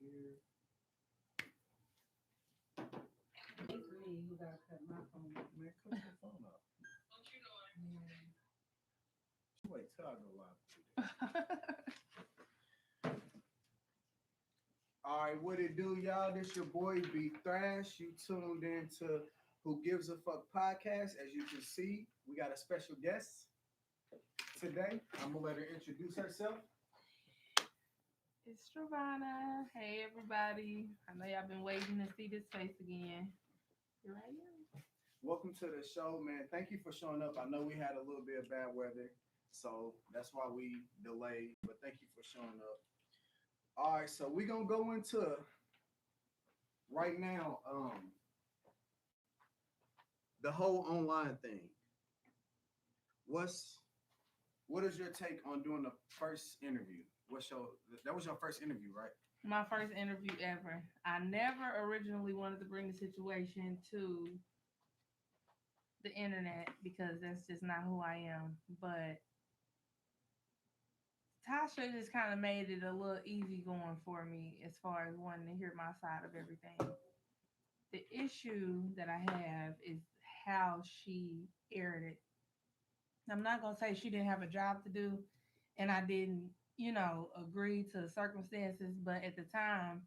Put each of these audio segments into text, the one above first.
here. It's me who gotta cut my phone off. Man, cut your phone off. Man, wait till I go live. All right, what it do, y'all? This your boy B Thrash. You tuned in to Who Gives a Fuck podcast. As you can see, we got a special guest today. I'm gonna let her introduce herself. It's Stravana. Hey, everybody. I know y'all been waiting to see this face again. Here I am. Welcome to the show, man. Thank you for showing up. I know we had a little bit of bad weather, so that's why we delayed. But thank you for showing up. All right, so we're gonna go into right now the whole online thing. What is your take on doing the first interview? That was your first interview, right? My first interview ever. I never originally wanted to bring the situation to the internet because that's just not who I am. But Tasha just kind of made it a little easy going for me as far as wanting to hear my side of everything. The issue that I have is how she aired it. I'm not gonna say she didn't have a job to do and I didn't, agree to circumstances, but at the time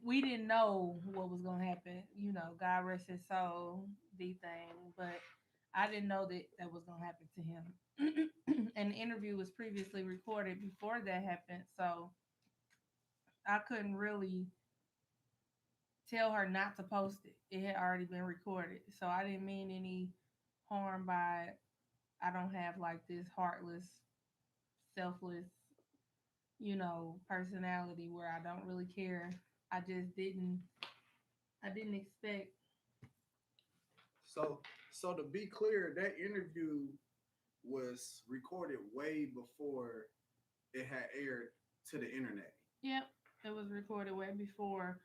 we didn't know what was gonna happen. God rest his soul, the thing, but I didn't know that that was gonna happen to him. And the interview was previously recorded before that happened, so I couldn't really tell her not to post it. It had already been recorded. So I didn't mean any harm by it. I don't have like this heartless, selfless, personality where I don't really care. I didn't expect. So to be clear, that interview was recorded way before it had aired to the internet. Yep, it was recorded way before.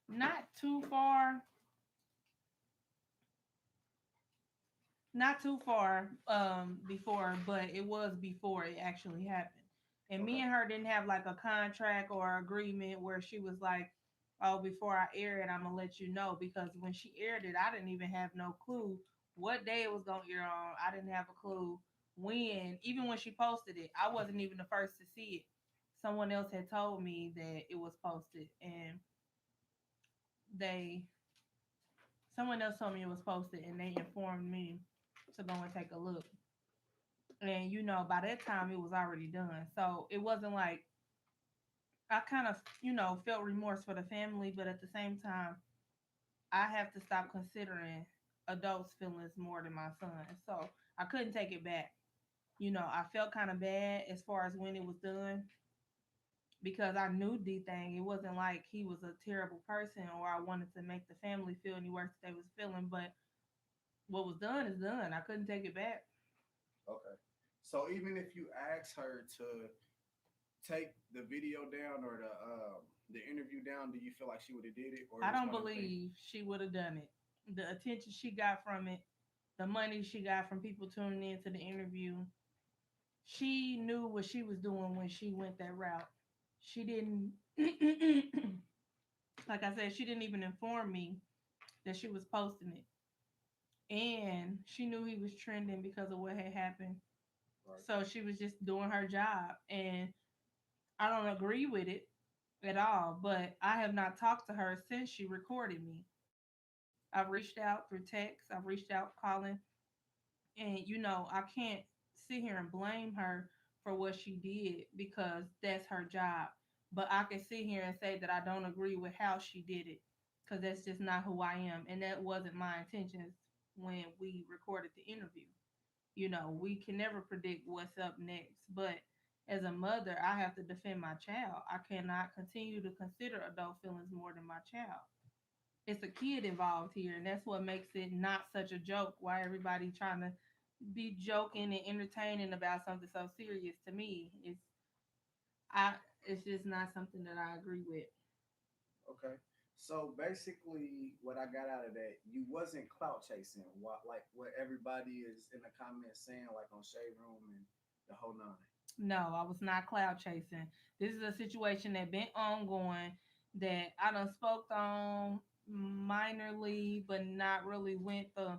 Not too far. Not too far before, but it was before it actually happened. And me Okay. and her didn't have like a contract or agreement where she was like, "Oh, before I air it, I'm gonna let you know." Because when she aired it, I didn't even have no clue what day it was gonna air on. I didn't have a clue when. Even when she posted it, I wasn't even the first to see it. Someone else had told me that it was posted, and they someone else told me it was posted, and they informed me to go and take a look. And by that time it was already done, so it wasn't like I kind of felt remorse for the family, but at the same time I have to stop considering adults feelings more than my son, so I couldn't take it back. I felt kind of bad as far as when it was done because I knew D thing. It wasn't like he was a terrible person or I wanted to make the family feel any worse that they was feeling, but what was done is done. I couldn't take it back. Okay. So even if you ask her to take the video down or the interview down, do you feel like she would have did it, or it I was don't one of the things? believe she would have done it. The attention she got from it, the money she got from people tuning in to the interview, she knew what she was doing when she went that route. She didn't, like I said, she didn't even inform me that she was posting it. And she knew he was trending because of what had happened. Right. So she was just doing her job. And I don't agree with it at all, but I have not talked to her since she recorded me. I've reached out through text, I've reached out calling, and I can't sit here and blame her for what she did because that's her job. But I can sit here and say that I don't agree with how she did it because that's just not who I am, and that wasn't my intentions when we recorded the interview. We can never predict what's up next, but as a mother, I have to defend my child. I cannot continue to consider adult feelings more than my child. It's a kid involved here, and that's what makes it not such a joke. Why everybody trying to be joking and entertaining about something so serious? To me, I it's just not something that I agree with. Okay. So basically, what I got out of that, you wasn't clout chasing, what like what everybody is in the comments saying, like on Shade Room and the whole nine. No, I was not cloud chasing. This is a situation that been ongoing that I done spoke on minorly, but not really went the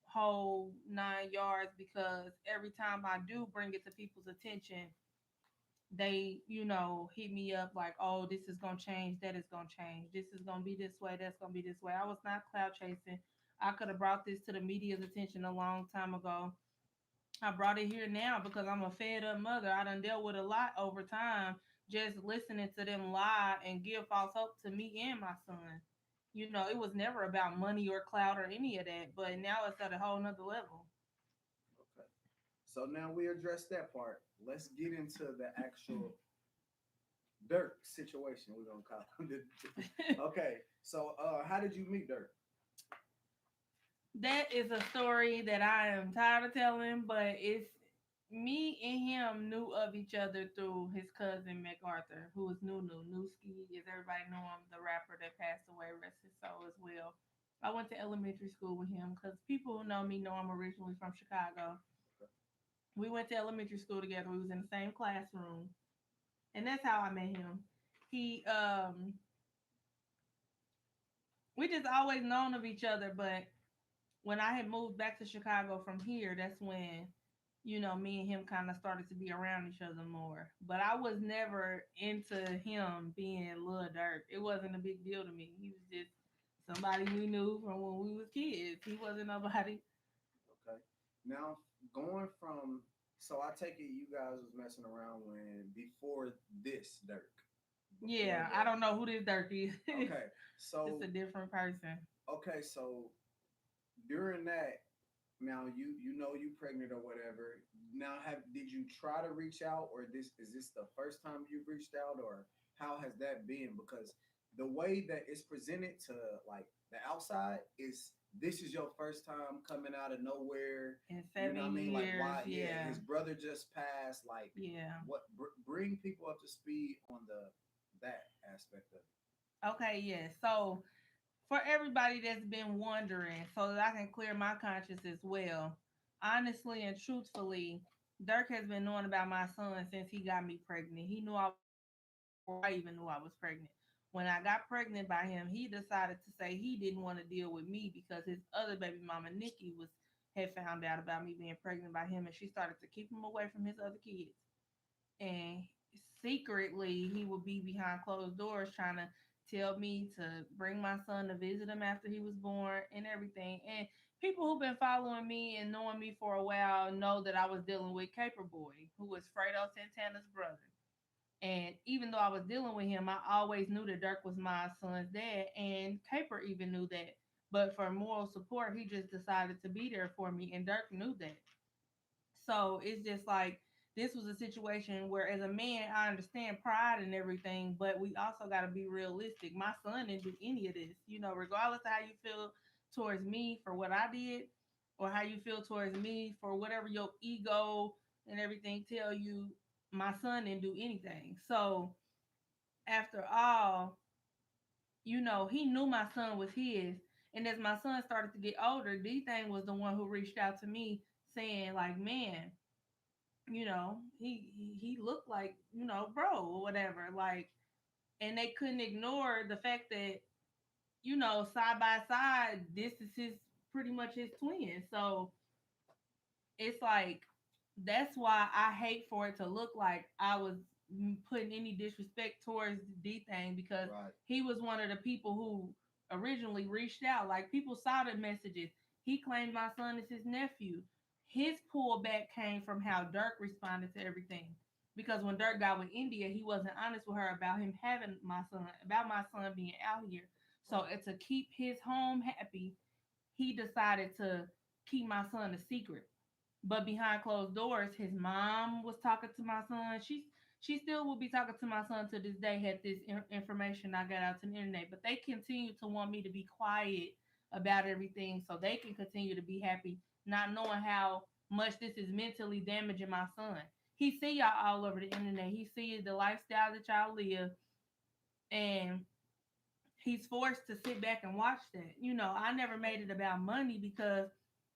whole 9 yards because every time I do bring it to people's attention, they, hit me up like, oh, this is gonna change, that is gonna change, this is gonna be this way, that's gonna be this way. I was not cloud chasing. I could have brought this to the media's attention a long time ago. I brought it here now because I'm a fed up mother. I done dealt with a lot over time, just listening to them lie and give false hope to me and my son. It was never about money or clout or any of that, but now it's at a whole nother level. Okay. So now we addressed that part. Let's get into the actual Dirk situation. We're gonna call it. Okay. So how did you meet Dirk? That is a story that I am tired of telling, but it's me and him knew of each other through his cousin MacArthur, who is Nunu. Newski, as everybody know him, the rapper that passed away, rest his soul as well. I went to elementary school with him because people who know me know I'm originally from Chicago. We went to elementary school together. We was in the same classroom, and that's how I met him. He we just always known of each other, but when I had moved back to Chicago from here, that's when, me and him kind of started to be around each other more. But I was never into him being Lil Durk. It wasn't a big deal to me. He was just somebody we knew from when we was kids. He wasn't nobody. Okay. Now going from so I take it you guys was messing around when before this Dirk. Before Yeah, I the don't know who this Durk is. okay. It's So a different person. okay, so during that, now you know you pregnant or whatever. Now have did you try to reach out or this is this the first time you've reached out or how has that been? Because the way that it's presented to like the outside is this is your first time coming out of nowhere. In You know what I seven mean? Like years, why? Yeah, yeah, his brother just passed. Like yeah. what? Bring people up to speed on the that aspect of it. Okay, yeah. So for everybody that's been wondering, so that I can clear my conscience as well. Honestly and truthfully, Dirk has been knowing about my son since he got me pregnant. He knew I was pregnant before I even knew I was pregnant. When I got pregnant by him, he decided to say he didn't want to deal with me because his other baby mama, Nikki, was had found out about me being pregnant by him, and she started to keep him away from his other kids. And secretly, he would be behind closed doors trying to tell me to bring my son to visit him after he was born and everything. And people who've been following me and knowing me for a while know that I was dealing with Caper Boy, who was Fredo Santana's brother. And even though I was dealing with him, I always knew that Dirk was my son's dad, and Caper even knew that. But for moral support, he just decided to be there for me, and Dirk knew that. So it's just like this was a situation where, as a man, I understand pride and everything, but we also got to be realistic. My son didn't do any of this, regardless of how you feel towards me for what I did, or how you feel towards me for whatever your ego and everything tell you. My son didn't do anything. So after all, he knew my son was his. And as my son started to get older, D Thing was the one who reached out to me saying, like, man, he looked like, bro or whatever. Like, and they couldn't ignore the fact that, side by side, this is his pretty much his twin. So it's like that's why I hate for it to look like I was putting any disrespect towards D Thing because Right. he was one of the people who originally reached out. Like people saw the messages. He claimed my son is his nephew. His pullback came from how Dirk responded to everything. Because when Dirk got with India, he wasn't honest with her about him having my son, about my son being out here. So Right. to keep his home happy, he decided to keep my son a secret. But behind closed doors, his mom was talking to my son. She still will be talking to my son to this day. Had this information I got out to the internet, but they continue to want me to be quiet about everything so they can continue to be happy, not knowing how much this is mentally damaging my son. He see y'all all over the internet. He see the lifestyle that y'all live, and he's forced to sit back and watch that. I never made it about money because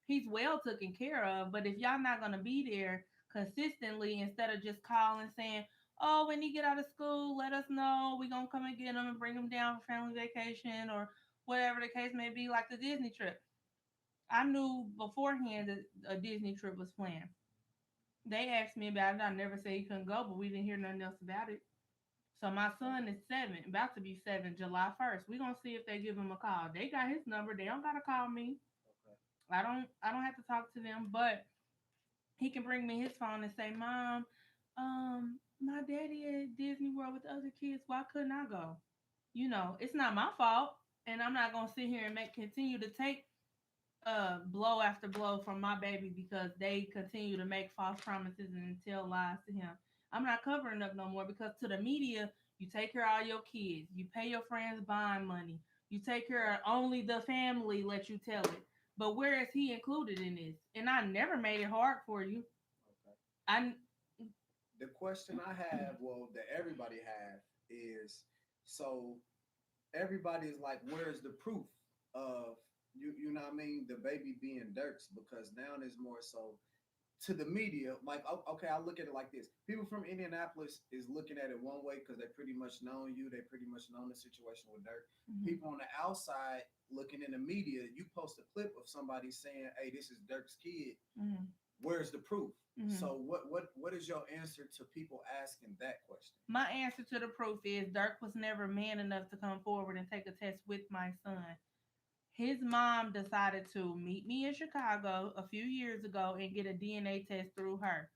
he's well taken care of. But if y'all not gonna be there consistently instead of just calling saying, "Oh, when he get out of school, let us know. We gonna come and get him and bring him down for family vacation or whatever the case may be." Like the Disney trip, I knew beforehand that a Disney trip was planned. They asked me about it. I never said he couldn't go, but we didn't hear nothing else about it. So my son is 7, about to be 7, July 1st. We gonna see if they give him a call. They got his number. They don't gotta call me. Okay. I don't have to talk to them, but he can bring me his phone and say, "Mom, my daddy at Disney World with the other kids. Why couldn't I go?" It's not my fault, and I'm not gonna sit here and continue to take blow after blow from my baby because they continue to make false promises and tell lies to him. I'm not covering up no more because to the media, you take care of all your kids, you pay your friends bond money, you take care of only the family let you tell it. But where is he included in this? And I never made it hard for you. Okay. I The question I have, well, that everybody have is, so everybody is like, where's the proof of you know what I mean, the baby being Dirks? Because now there's more so to the media, like, okay, I look at it like this. People from Indianapolis is looking at it one way because they pretty much know you, they pretty much know the situation with Dirk. Mhm. People on the outside looking in the media, you post a clip of somebody saying, "Hey, this is Dirk's kid." Mhm. Where's the proof? Mhm. So what is your answer to people asking that question? My answer to the proof is Dirk was never man enough to come forward and take a test with my son. His mom decided to meet me in Chicago a few years ago and get a DNA test through her.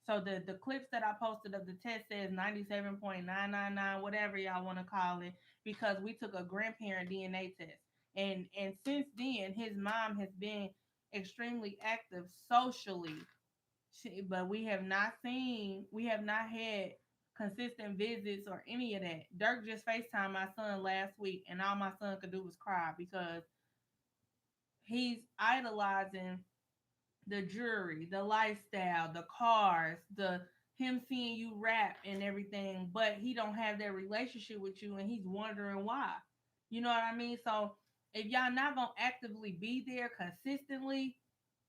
So the clips that I posted of the test says 97.999, whatever y'all want to call it, because we took a grandparent DNA test. And since then, his mom has been extremely active socially. But we have not had consistent visits or any of that. Dirk just FaceTimed my son last week, and all my son could do was cry because he's idolizing the jewelry, the lifestyle, the cars, the him seeing you rap and everything, but he don't have that relationship with you and he's wondering why. You know what I mean? So if y'all not gonna actively be there consistently,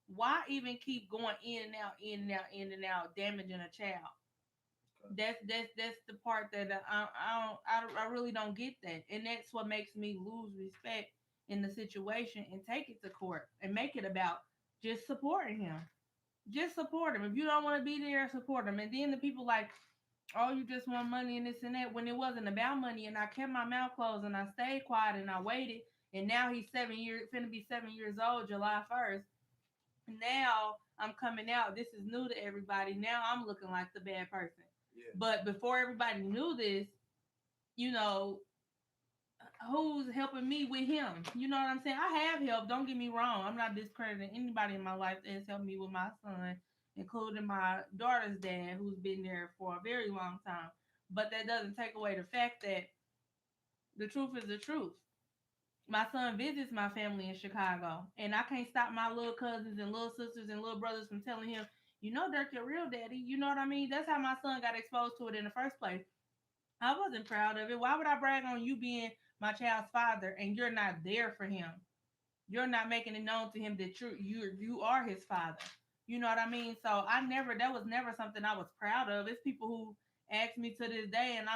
why even keep going in and out, in and out, in and out, damaging a child? Okay. That's the part that I really don't get that, and that's what makes me lose respect in the situation and take it to court and make it about just supporting him. Just support him. If you don't want to be there, support him. And then the people like, "Oh, you just want money and this and that," when it wasn't about money, and I kept my mouth closed and I stayed quiet and I waited. And now he's 7 years, finna be 7 years old, July 1st. Now I'm coming out. This is new to everybody. Now I'm looking like the bad person. Yeah. But before everybody knew this, you know, who's helping me with him? You know what I'm saying? I have help. Don't get me wrong. I'm not discrediting anybody in my life that has helped me with my son, including my daughter's dad, who's been there for a very long time. But that doesn't take away the fact that the truth is the truth. My son visits my family in Chicago, and I can't stop my little cousins and little sisters and little brothers from telling him, Dirk, your real daddy. You know what I mean? That's how my son got exposed to it in the first place. I wasn't proud of it. Why would I brag on you being my child's father and you're not there for him? You're not making it known to him that you are his father. You know what I mean? So that was never something I was proud of. It's people who ask me to this day, and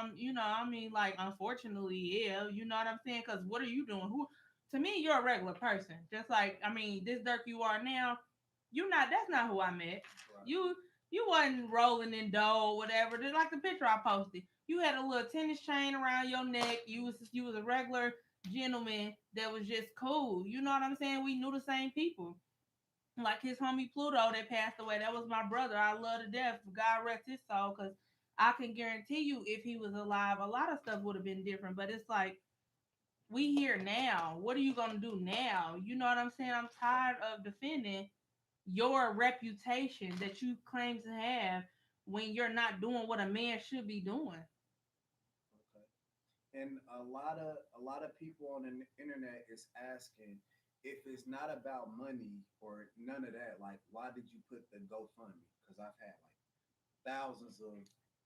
like, unfortunately, yeah, you know what I'm saying? Because what are you doing? Who? To me, you're a regular person. Just like, this Dirk you are now, you not. That's not who I met. Right. You wasn't rolling in dough or whatever. Just like the picture I posted, you had a little tennis chain around your neck. You was a regular gentleman that was just cool. You know what I'm saying? We knew the same people. Like his homie Pluto that passed away. That was my brother. I love to death. God rest his soul. Because I can guarantee you, if he was alive, a lot of stuff would have been different. But it's like, we here now. What are you gonna do now? You know what I'm saying? I'm tired of defending your reputation that you claim to have when you're not doing what a man should be doing. Okay. And a lot of people on the internet is asking if it's not about money or none of that. Like, why did you put the GoFundMe? Because I've had like thousands of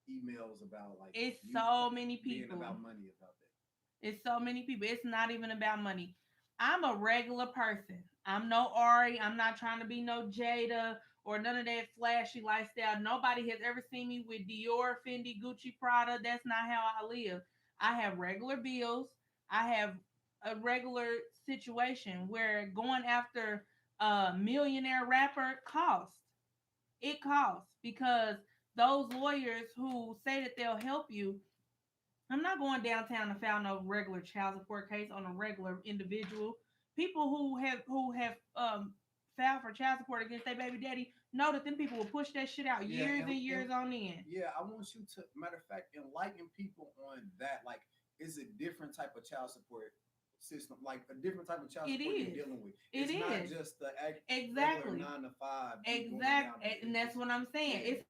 emails about like It's you so many being people. about money about that. It's so many people. It's not even about money. I'm a regular person. I'm no Ari. I'm not trying to be no Jada or none of that flashy lifestyle. Nobody has ever seen me with Dior, Fendi, Gucci, Prada. That's not how I live. I have regular bills. I have a regular situation where going after a millionaire rapper costs. It costs because those lawyers who say that they'll help you, I'm not going downtown to file no regular child support case on a regular individual. People who have filed for child support against their baby daddy know that them people will push that shit out Yeah, years and years on end. yeah, I want you to, matter of fact, enlighten people on that. Like, is a different type of child support system, like a different type of child It support you're is. dealing with. It It's not is. just the regular Exactly. 9 to 5. You going down Exact. there. And that's It's what I'm saying. yeah. It's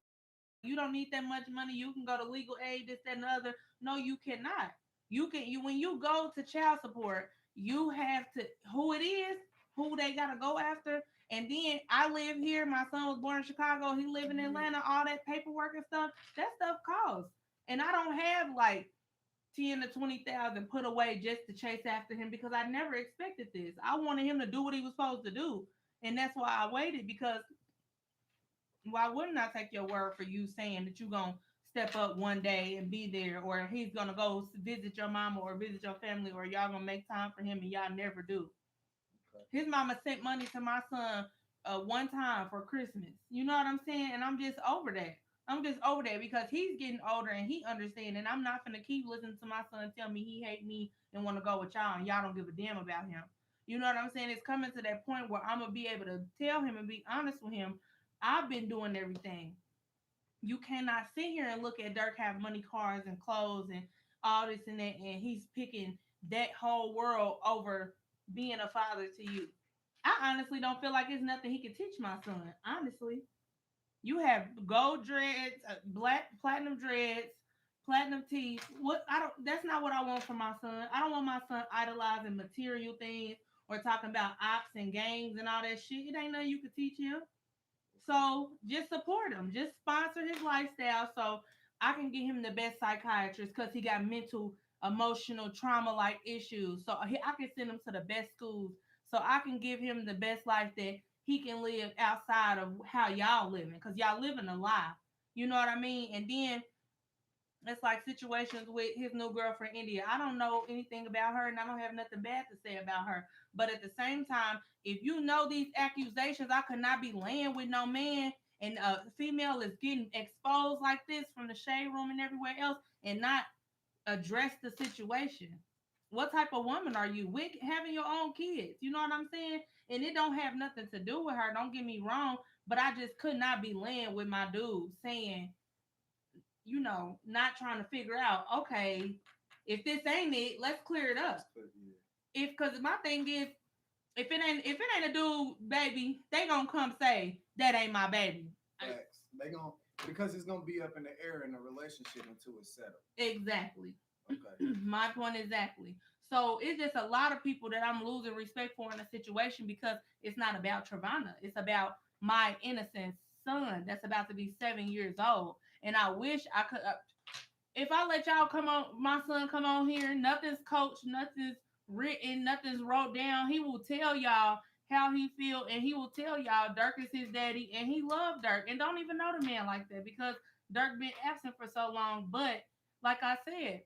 you don't need that much money. You can go to legal aid, this, that, and the other. No, you cannot. You when you go to child support, you have to who it is, who they gotta go after. And then I live here. My son was born in Chicago. He live in Atlanta. All that paperwork and stuff. That stuff costs. And I don't have like 10 to 20,000 put away just to chase after him because I never expected this. I wanted him to do what he was supposed to do. And that's why I waited because why wouldn't I take your word for you saying that you're going to step up one day and be there, or he's going to go visit your mama or visit your family, or y'all going to make time for him and y'all never do? Okay. His mama sent money to my son one time for Christmas. You know what I'm saying? And I'm just over that. I'm just over that because he's getting older and he understands. And I'm not gonna keep listening to my son tell me he hate me and want to go with y'all and y'all don't give a damn about him. You know what I'm saying? It's coming to that point where I'm gonna be able to tell him and be honest with him. I've been doing everything. You cannot sit here and look at Dirk have money, cars, and clothes and all this and that, and he's picking that whole world over being a father to you. I honestly don't feel like it's nothing he can teach my son. Honestly, you have gold dreads, black platinum dreads, platinum teeth. What I don't. That's not what I want for my son. I don't want my son idolizing material things or talking about ops and gangs and all that shit. It ain't nothing you could teach him. So just support him. Just sponsor his lifestyle so I can get him the best psychiatrist because he got mental, emotional, trauma like issues. So I can send him to the best schools so I can give him the best life that he can live outside of how y'all living because y'all living a lie. You know what I mean? And then it's like situations with his new girlfriend India. I don't know anything about her and I don't have nothing bad to say about her. But at the same time, if you know these accusations, I could not be laying with no man and a female is getting exposed like this from the shade room and everywhere else and not address the situation. What type of woman are you with having your own kids? You know what I'm saying? And it don't have nothing to do with her. Don't get me wrong, but I just could not be laying with my dude saying not trying to figure out, okay, if this ain't it, let's clear it up. Yeah. If because my thing is, if it ain't a dude, baby, they gonna come say that ain't my baby. Facts. They gonna because it's gonna be up in the air in the relationship until it's settled. Exactly. Okay. My point exactly. So it's just a lot of people that I'm losing respect for in a situation because it's not about Travana. It's about my innocent son that's about to be 7 years old. And I wish I could. If I let y'all come on, my son come on here, nothing's coached, nothing's written, nothing's wrote down. He will tell y'all how he feel, and he will tell y'all Dirk is his daddy, and he loved Dirk, and don't even know the man like that because Dirk been absent for so long. But like I said,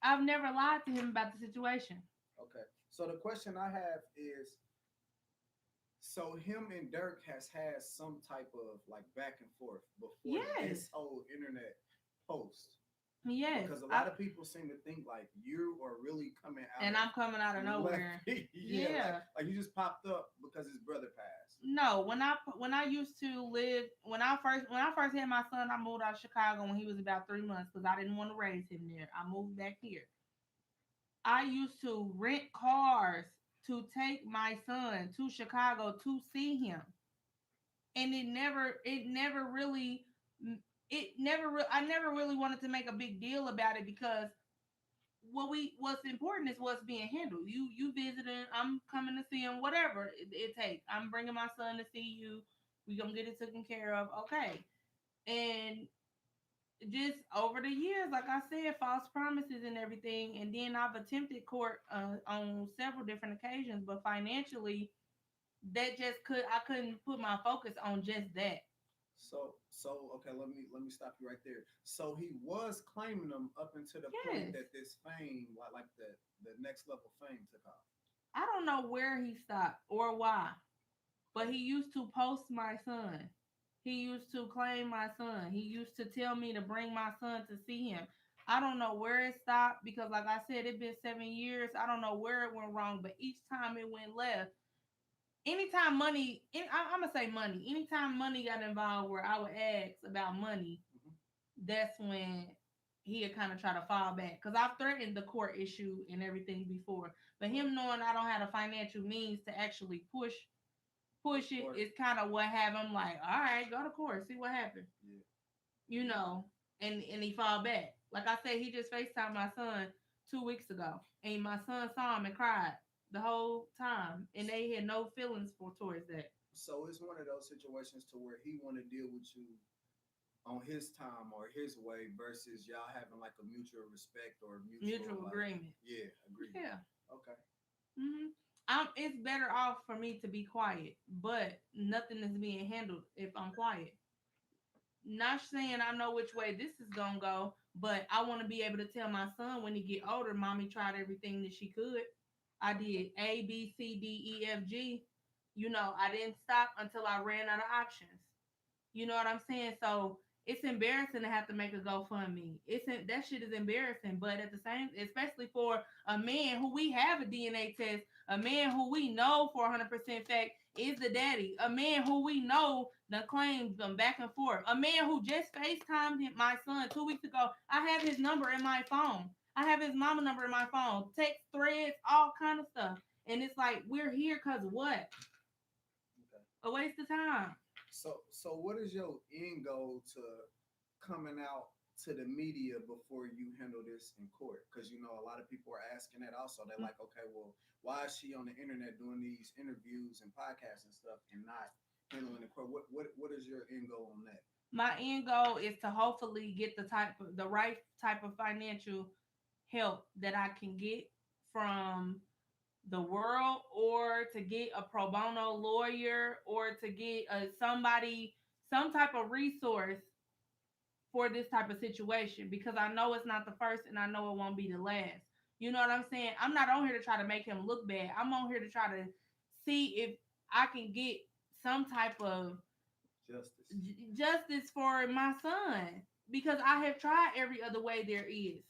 I've never lied to him about the situation. Okay. So the question I have is, so him and Dirk has had some type of like back and forth before Yes, this whole internet post. yes, Because a lot of people seem to think like you are really coming out and of I'm coming out of left nowhere. field. Yeah, Yeah. like you just popped up because his brother passed. No, when I used to live when I first had my son, I moved out of Chicago when he was about 3 months because I didn't want to raise him there. I moved back here. I used to rent cars to take my son to Chicago to see him, and it never really I never really wanted to make a big deal about it because what's important is what's being handled. You visiting, I'm coming to see him, whatever it takes. I'm bringing my son to see you. We gonna get it taken care of, okay? And just over the years, like I said, false promises and everything, and then I've attempted court on several different occasions, but financially, that just couldn't put my focus on just that. So okay, let me stop you right there. So he was claiming them up until the point Yes. that this fame, like the next level fame took off. I don't know where he stopped or why, but he used to post my son. He used to claim my son. He used to tell me to bring my son to see him. I don't know where it stopped because, like I said, it's been 7 years. I don't know where it went wrong, but each time it went left, anytime money, I'm gonna say money. Anytime money got involved, where I would ask about money, Mhm. that's when he'd kind of try to fall back. Cause I've threatened the court issue and everything before, but Right. him knowing I don't have the financial means to actually The push it court. is kind of what have him like, all right, go to court, see what happens, Yeah. you know, and he fall back. Like I said, he just FaceTimed my son 2 weeks ago, and my son saw him and cried the whole time, and they had no feelings for towards that. So it's one of those situations to where he want to deal with you on his time or his way versus y'all having like a mutual respect or mutual Mutual like agreement. yeah agreement. Yeah. Okay. It's better off for me to be quiet, but nothing is being handled if I'm quiet. Not saying I know which way this is gonna go, but I want to be able to tell my son when he get older, mommy tried everything that she could. I did A, B, C, D, E, F, G. I didn't stop until I ran out of options. You know what I'm saying? So it's embarrassing to have to make a GoFundMe. That shit is embarrassing, but at the same, especially for a man who we have a DNA test, a man who we know for 100% fact is the daddy, a man who we know the claims them back and forth, a man who just FaceTimed my son 2 weeks ago. I have his number in my phone. I have his mama number in my phone, text threads, all kind of stuff. And it's like we're here because what? Okay. A waste of time. So what is your end goal to coming out to the media before you handle this in court? Because a lot of people are asking that also. They're like, okay, well, why is she on the internet doing these interviews and podcasts and stuff and not handling the court? What is your end goal on that? My end goal is to hopefully get the right type of financial help that I can get from the world, or to get a pro bono lawyer, or to get some type of resource for this type of situation, because I know it's not the first and I know it won't be the last. You know what I'm saying? I'm not on here to try to make him look bad. I'm on here to try to see if I can get some type of Justice. justice for my son, because I have tried every other way there is.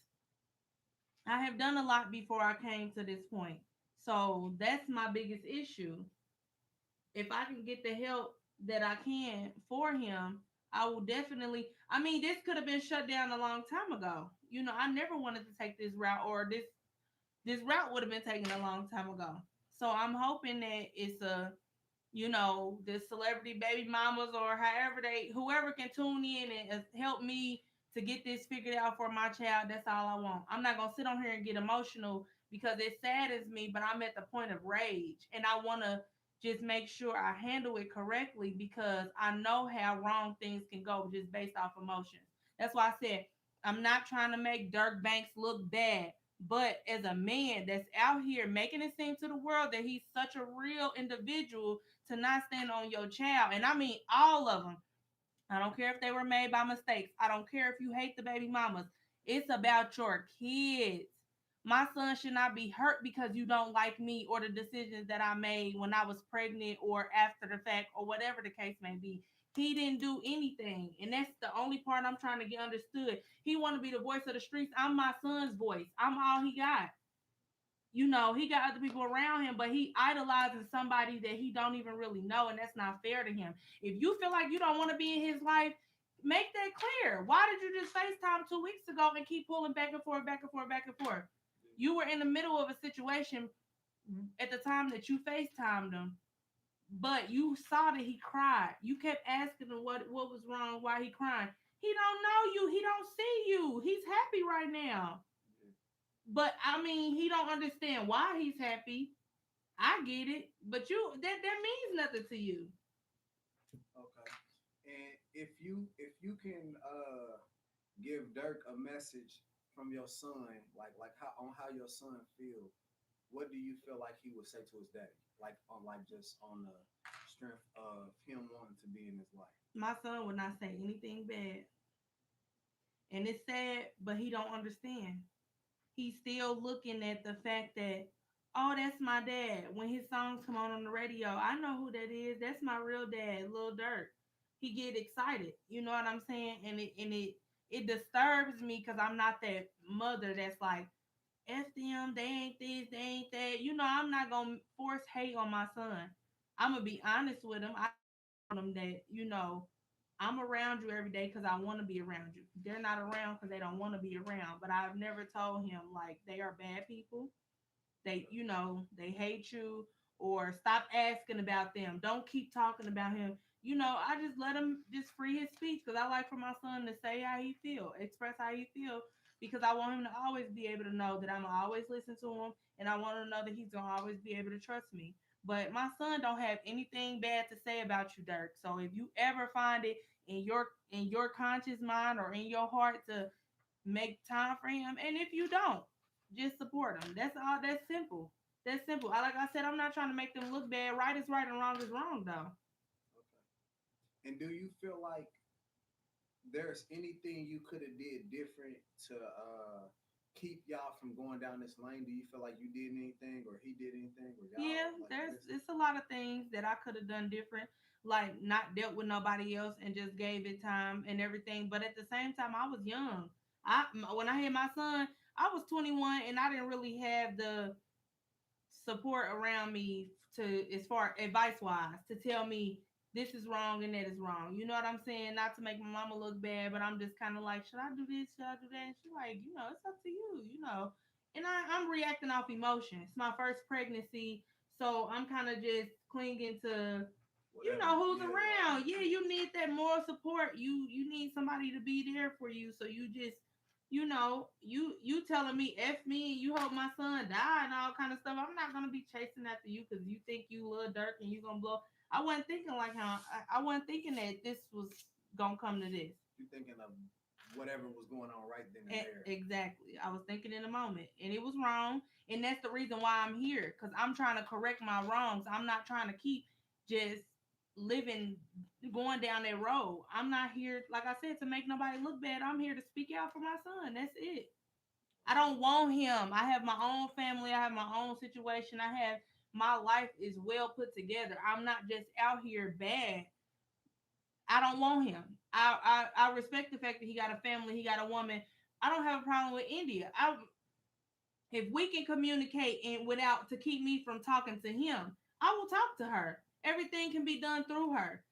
I have done a lot before I came to this point. So that's my biggest issue. If I can get the help that I can for him, I will definitely. I mean, this could have been shut down a long time ago. I never wanted to take this route, or this route would have been taken a long time ago. So I'm hoping that it's the celebrity baby mamas, or whoever can tune in and help me to get this figured out for my child. That's all I want. I'm not gonna sit on here and get emotional because it saddens me, but I'm at the point of rage, and I want to just make sure I handle it correctly, because I know how wrong things can go just based off emotions. That's why I said I'm not trying to make Dirk Banks look bad, but as a man that's out here making it seem to the world that he's such a real individual, to not stand on your child. And I mean all of them. I don't care if they were made by mistakes. I don't care if you hate the baby mamas. It's about your kids. My son should not be hurt because you don't like me or the decisions that I made when I was pregnant or after the fact or whatever the case may be. He didn't do anything. And that's the only part I'm trying to get understood. He want to be the voice of the streets. I'm my son's voice. I'm all he got. He got other people around him, but he idolizing somebody that he don't even really know, and that's not fair to him. If you feel like you don't want to be in his life, make that clear. Why did you just FaceTime 2 weeks ago and keep pulling back and forth, back and forth, back and forth? You were in the middle of a situation at the time that you FaceTimed him, but you saw that he cried. You kept asking him what was wrong, why he crying. He don't know you. He don't see you. He's happy right now. But I mean, he don't understand why he's happy. I get it, but that means nothing to you. Okay. And if you can give Dirk a message from your son, like how your son feel, what do you feel like he would say to his daddy? Like on just on the strength of him wanting to be in his life? My son would not say anything bad. And it's sad, but he don't understand. He's still looking at the fact that, oh, that's my dad. When his songs come on the radio, I know who that is. That's my real dad, Lil Durk. He get excited. You know what I'm saying? And it disturbs me because I'm not that mother that's like, F them, they ain't this, they ain't that. You know, I'm not gonna force hate on my son. I'm gonna be honest with him. I told him that, I'm around you every day because I want to be around you. They're not around because they don't want to be around. But I've never told him like they are bad people. They hate you, or stop asking about them. Don't keep talking about him. I just let him just free his speech because I like for my son to say how he feel, express how he feel, because I want him to always be able to know that I'm gonna always listen to him, and I want him to know that he's gonna always be able to trust me. But my son don't have anything bad to say about you, Dirk. So if you ever find it in your conscious mind or in your heart to make time for him, and if you don't, just support him. That's all. That's simple. That's simple. Like I said, I'm not trying to make them look bad. Right is right and wrong is wrong, though. Okay. And do you feel like there's anything you could have did different to keep y'all from going down this lane? Do you feel like you did anything, or he did anything, or Yeah, y'all like there's this? it's a lot of things that I could have done different, like not dealt with nobody else and just gave it time and everything. But at the same time, I was young. When I had my son, I was 21 and I didn't really have the support around me to, as far advice wise, to tell me this is wrong and that is wrong. You know what I'm saying? Not to make my mama look bad, but I'm just kind of like, should I do this? Should I do that? And she like, it's up to you. And I'm reacting off emotion. It's my first pregnancy, so I'm kind of just clinging to Whatever. who's Yeah, around. like Yeah, you need that moral support. You need somebody to be there for you. So you just you telling me F me and you hope my son die and all kind of stuff. I'm not gonna be chasing after you because you think you Lil Durk and you gonna blow. I wasn't thinking like how I wasn't thinking that this was gonna come to this. you thinking of whatever was going on right then and there. Exactly. I was thinking in a moment and it was wrong. And that's the reason why I'm here. Because I'm trying to correct my wrongs. I'm not trying to keep just living going down that road. I'm not here, like I said, to make nobody look bad. I'm here to speak out for my son. That's it. I don't want him. I have my own family. I have my own situation. My life is well put together. I'm not just out here bad. I don't want him. I respect the fact that he got a family, he got a woman. I don't have a problem with India. If we can communicate and without to keep me from talking to him, I will talk to her. Everything can be done through her.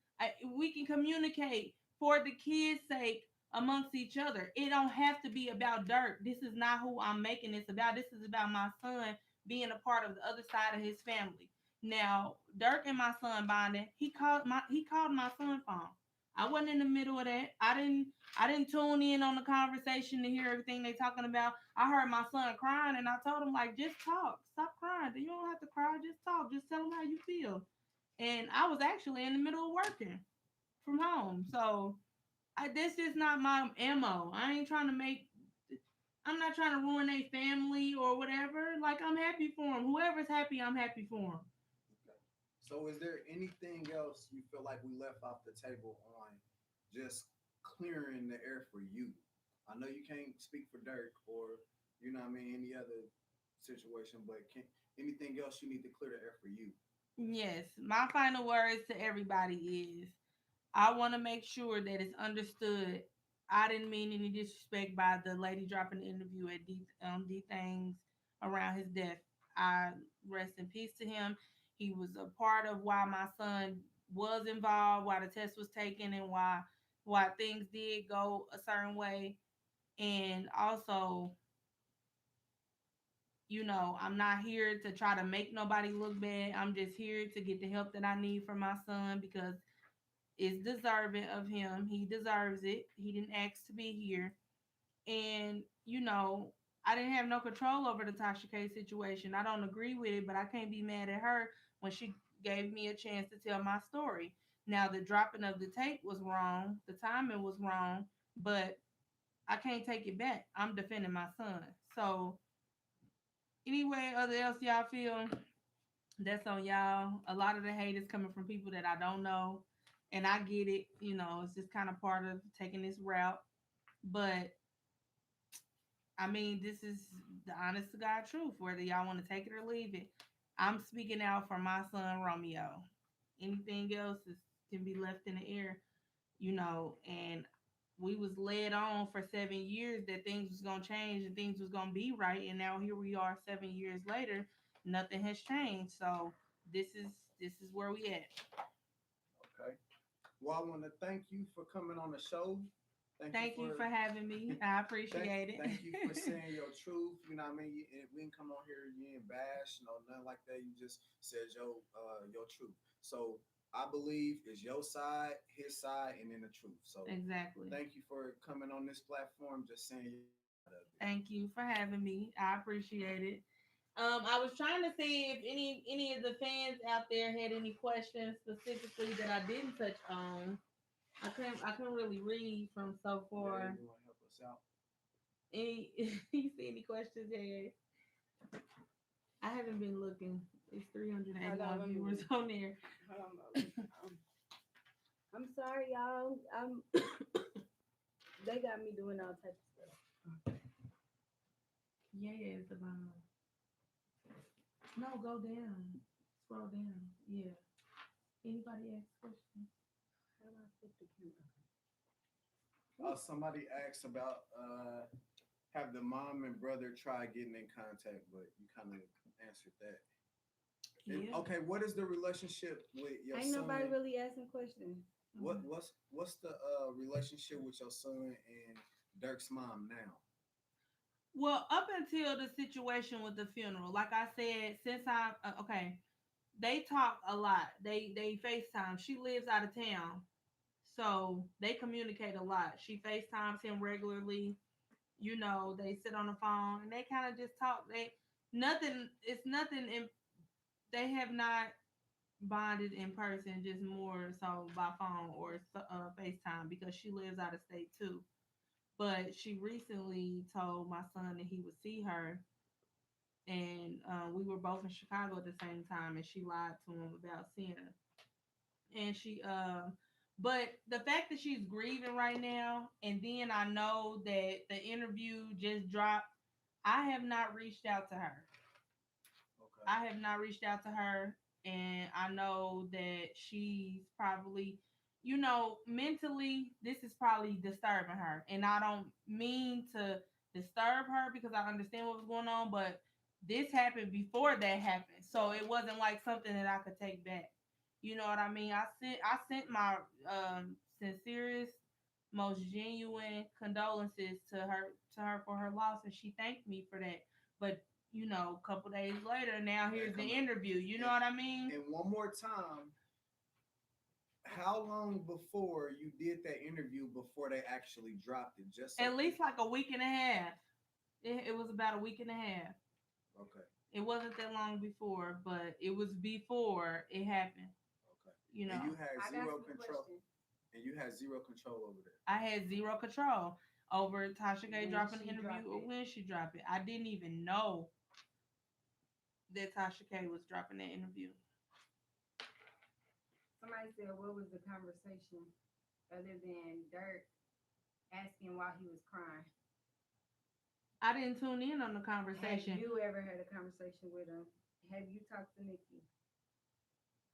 We can communicate for the kids' sake amongst each other. It don't have to be about Dirk. This is not who I'm making this about. This is about my son being a part of the other side of his family. Now, Dirk and my son bonding. He called my son phone. I wasn't in the middle of that. I didn't tune in on the conversation to hear everything they talking about. I heard my son crying and I told him like, just talk. Stop crying. You don't have to cry. Just talk. Just tell him how you feel. And I was actually in the middle of working from home. So this is not my MO. I ain't trying to make I'm not trying to ruin their family or whatever. Like I'm happy for them. Whoever's happy, I'm happy for them. Okay. So, is there anything else you feel like we left off the table on just clearing the air for you? I know you can't speak for Dirk or any other situation, but can anything else you need to clear the air for you? Yes, my final words to everybody is I want to make sure that it's understood. I didn't mean any disrespect by the lady dropping the interview at D Things around his death. I rest in peace to him. He was a part of why my son was involved, why the test was taken, and why things did go a certain way. And also, I'm not here to try to make nobody look bad. I'm just here to get the help that I need for my son because it's deserving of him. He deserves it. He didn't ask to be here. And, I didn't have no control over the Tasha K situation. I don't agree with it, but I can't be mad at her when she gave me a chance to tell my story. Now, the dropping of the tape was wrong, the timing was wrong, but I can't take it back. I'm defending my son. So, anyway, other else y'all feel That's on y'all. A lot of the hate is coming from people that I don't know. And I get it, it's just kind of part of taking this route. But I mean, this is the honest to God truth, whether y'all want to take it or leave it. I'm speaking out for my son Romeo. Anything else can be left in the air, and we was led on for 7 years that things was gonna change and things was gonna be right, and now here we are 7 years later, nothing has changed. So this is where we at. Okay. Well, I want to thank you for coming on the show. Thank you for having me. I appreciate it. thank you for saying your truth. You know what I mean? We didn't come on here, you ain't bash, nothing like that. You just said your truth. So I believe it's your side, his side, and then the truth. So Exactly. thank you for coming on this platform, just saying your side of it. Thank you for having me. I appreciate it. I was trying to see if any of the fans out there had any questions specifically that I didn't touch on. I couldn't really read from so Yeah, far. you want to help us out? Any you see any questions there? I haven't been looking. It's Hold on, 381 let me viewers read. on there. Hold on, I'm sorry, y'all. They got me doing all types of stuff. Yeah, it's the bottom. No, go down. Scroll down. Yeah. Anybody ask questions? How do I flip the camera? Somebody asked about have the mom and brother try getting in contact, but you kind of answered that. Yeah. Okay, what is the relationship with your Ain't son? nobody really asking questions. What's the relationship with your son and Dirk's mom now? Well, up until the situation with the funeral, like I said, since I okay, they talk a lot. They FaceTime. She lives out of town, so they communicate a lot. She FaceTimes him regularly. They sit on the phone and they kind of just talk. They nothing. It's nothing. They have not bonded in person, just more so by phone or FaceTime because she lives out of state too. But she recently told my son that he would see her, and we were both in Chicago at the same time, and she lied to him about seeing her. And but the fact that she's grieving right now, and then I know that the interview just dropped, I have not reached out to her. Okay. I have not reached out to her, and I know that she's probably, mentally, this is probably disturbing her. And I don't mean to disturb her because I understand what was going on, but this happened before that happened, so it wasn't like something that I could take back. You know what I mean? I sent my sincerest, most genuine condolences to her for her loss, and she thanked me for that. But a couple days later, now here's the interview. You know what I mean? And one more time, how long before you did that interview before they actually dropped it? Just so At least like a week and a half. It was about a week and a half. Okay. It wasn't that long before, but it was before it happened. Okay. You know, And you had I got zero some control. questions. And you had zero control over that. I had zero control over Tasha K When dropping the she interview dropped or it. when she dropped it. I didn't even know that Tasha K was dropping that interview. Somebody said, what was the conversation other than Dirk asking why he was crying? I didn't tune in on the Have conversation. you ever had a conversation with him? Have you talked to Nikki?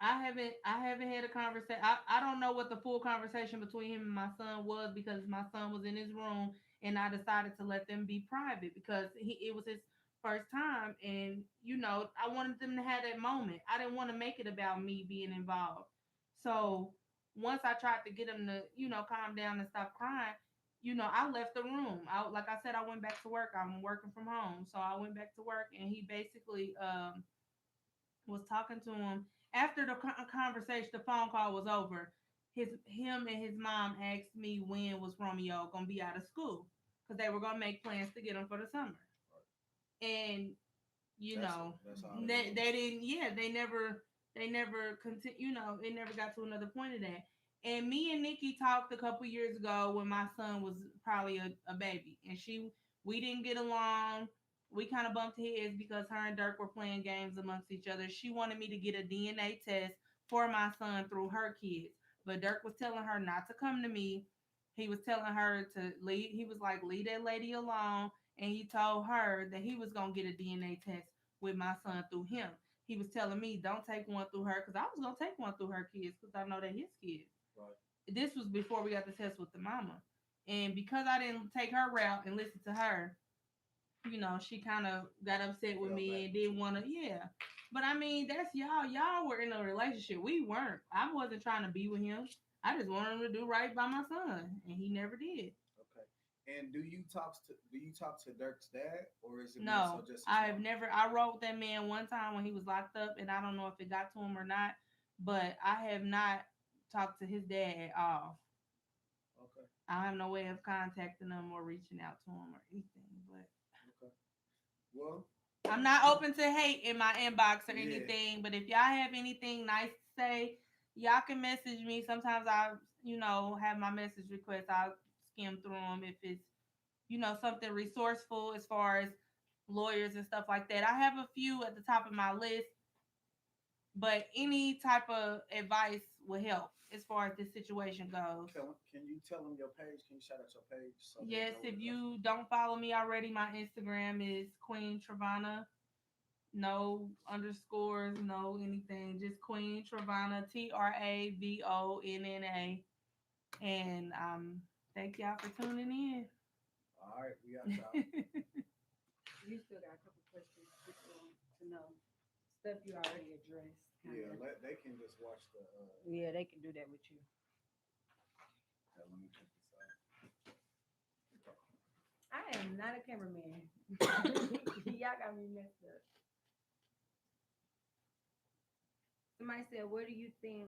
I haven't had a conversation. I don't know what the full conversation between him and my son was because my son was in his room and I decided to let them be private because it was his first time, and I wanted them to have that moment. I didn't want to make it about me being involved. So once I tried to get him to calm down and stop crying, I left the room. Like I said, I went back to work. I'm working from home, so I went back to work, and he basically was talking to him after the conversation. The phone call was over. Him and his mom asked me when was Romeo gonna be out of school because they were gonna make plans to get him for the summer. And That's all they didn't. Yeah, they never continue. It never got to another point of that. And me and Nikki talked a couple years ago when my son was probably a baby, and we didn't get along. We kind of bumped heads because her and Dirk were playing games amongst each other. She wanted me to get a DNA test for my son through her kids, but Dirk was telling her not to come to me. He was telling her to leave. He was like, leave that lady alone. And he told her that he was going to get a DNA test with my son through him. He was telling me, don't take one through her because I was going to take one through her kids because I know they're his kids. Right. This was before we got the test with the mama. And because I didn't take her route and listen to her, she kind of got upset with me and didn't want to, yeah. But I mean, that's y'all. Y'all were in a relationship. We weren't. I wasn't trying to be with him. I just wanted him to do right by my son, and he never did. Okay. And do you talk to Dirk's dad, or is it more No, so just his I've mom? never. I wrote that man one time when he was locked up, and I don't know if it got to him or not. But I have not talked to his dad at all. Okay. I have no way of contacting him or reaching out to him or anything. But Okay. Well, I'm not open to hate in my inbox or yeah. anything, but if y'all have anything nice to say, y'all can message me. Sometimes I have my message requests. I'll skim through them if it's, something resourceful as far as lawyers and stuff like that. I have a few at the top of my list, but any type of advice will help as far as this situation goes. Can you tell them your page? Can you shout out your page so they Yes, know where if to go? you don't follow me already, my Instagram is Queen Travana. No underscores, no anything. Just Queen Travana, Travonna. And thank y'all for tuning in. All right, we got y'all. You still got a couple questions people to know. Stuff you already addressed. Yeah, Kinda. they can just watch the. Yeah, they can do that with you. Let me check this out. I am not a cameraman. Y'all got me messed up. Somebody said, where do you think